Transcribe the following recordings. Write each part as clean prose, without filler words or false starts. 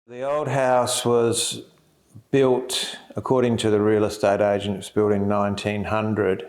The old house was built, according to the real estate agent, it was built in 1900.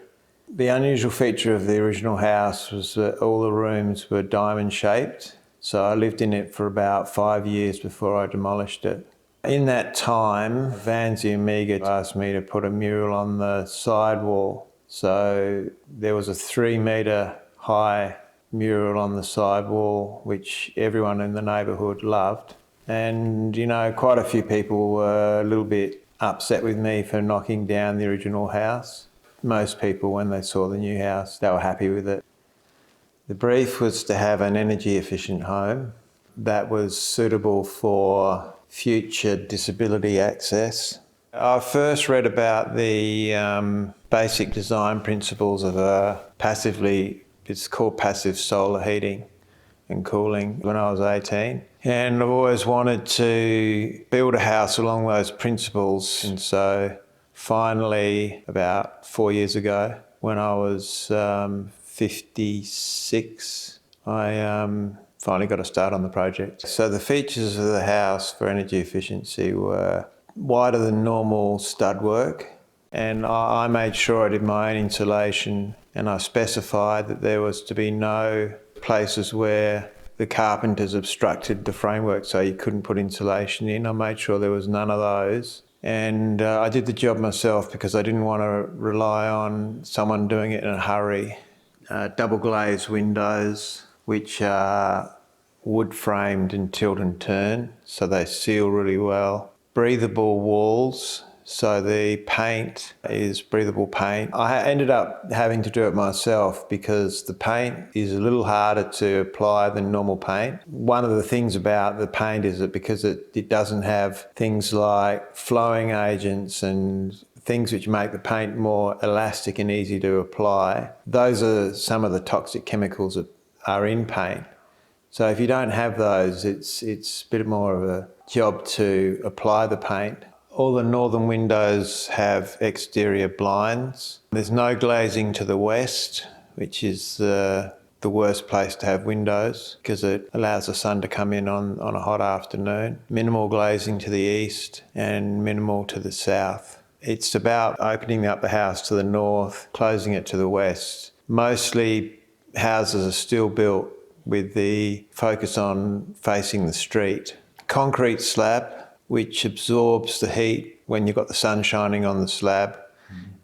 The unusual feature of the original house was that all the rooms were diamond shaped. So I lived in it for about 5 years before I demolished it. In that time, Vanzi Amiga asked me to put a mural on the side wall. So there was a 3-metre high mural on the side wall, which everyone in the neighbourhood loved. And, quite a few people were a little bit upset with me for knocking down the original house. Most people, when they saw the new house, they were happy with it. The brief was to have an energy efficient home that was suitable for future disability access. I first read about the basic design principles of it's called passive solar heating and cooling when I was 18. And I've always wanted to build a house along those principles. And so finally, about 4 years ago, when I was 56, I finally got a start on the project. So the features of the house for energy efficiency were wider than normal stud work. And I made sure I did my own insulation, and I specified that there was to be no places where the carpenters obstructed the framework so you couldn't put insulation in. I made sure there was none of those. And I did the job myself because I didn't want to rely on someone doing it in a hurry. Double glazed windows, which are wood framed and tilt and turn, so they seal really well. Breathable walls, so the paint is breathable paint. I ended up having to do it myself because the paint is a little harder to apply than normal paint. One of the things about the paint is that because it doesn't have things like flowing agents and things which make the paint more elastic and easy to apply, those are some of the toxic chemicals that are in paint. So if you don't have those, it's a bit more of a job to apply the paint. All the northern windows have exterior blinds. There's no glazing to the west, which is the worst place to have windows because it allows the sun to come in on a hot afternoon. Minimal glazing to the east and minimal to the south. It's about opening up the house to the north, closing it to the west. Mostly houses are still built with the focus on facing the street. Concrete slab, which absorbs the heat when you've got the sun shining on the slab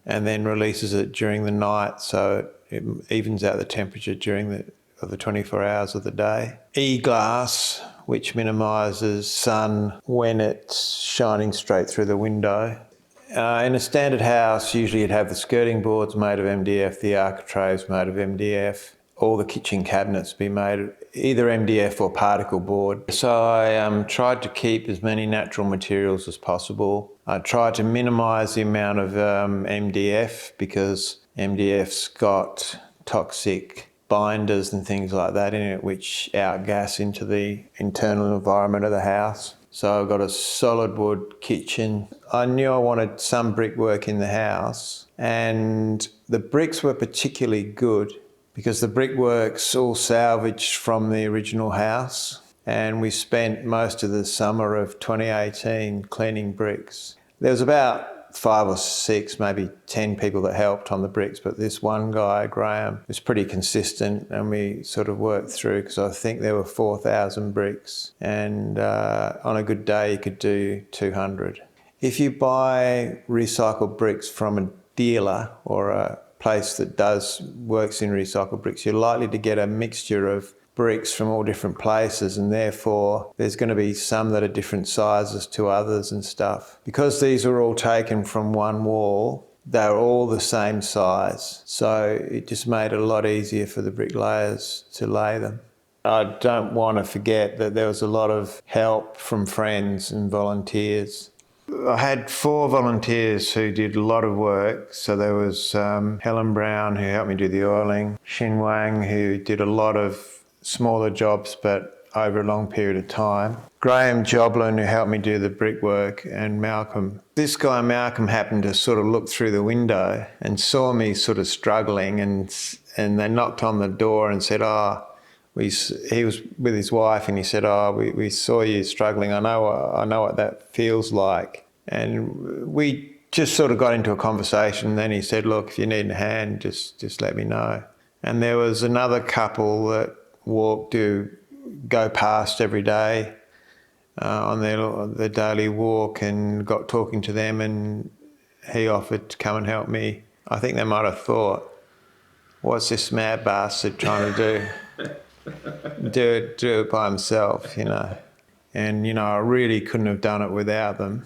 and then releases it during the night, so it evens out the temperature during the 24 hours of the day. E-glass, which minimises sun when it's shining straight through the window. In a standard house, usually you'd have the skirting boards made of MDF, the architraves made of MDF, all the kitchen cabinets be made of either MDF or particle board. So I tried to keep as many natural materials as possible. I tried to minimise the amount of MDF because MDF's got toxic binders and things like that in it which outgas into the internal environment of the house. So I've got a solid wood kitchen. I knew I wanted some brickwork in the house, and the bricks were particularly good because the brickwork's all salvaged from the original house, and we spent most of the summer of 2018 cleaning bricks. There was about 5 or 6, maybe 10 people that helped on the bricks, but this one guy, Graham, was pretty consistent, and we sort of worked through because I think there were 4,000 bricks, and on a good day you could do 200. If you buy recycled bricks from a dealer or a place that works in recycled bricks, you're likely to get a mixture of bricks from all different places, and therefore there's going to be some that are different sizes to others and stuff. Because these are all taken from one wall, they're all the same size, so it just made it a lot easier for the bricklayers to lay them. I don't want to forget that there was a lot of help from friends and volunteers. I had 4 volunteers who did a lot of work. So there was Helen Brown, who helped me do the oiling, Xin Wang, who did a lot of smaller jobs but over a long period of time, Graham Joblin, who helped me do the brickwork, and Malcolm. This guy Malcolm happened to sort of look through the window and saw me sort of struggling, and they knocked on the door and said, he was with his wife and he said, "Oh, we saw you struggling. I know what that feels like." And we just sort of got into a conversation. Then he said, "Look, if you need a hand, just let me know." And there was another couple that who go past every day on their daily walk, and got talking to them, and he offered to come and help me. I think they might have thought, "What's this mad bastard trying to do?" do it by himself, you know. And, you know, I really couldn't have done it without them.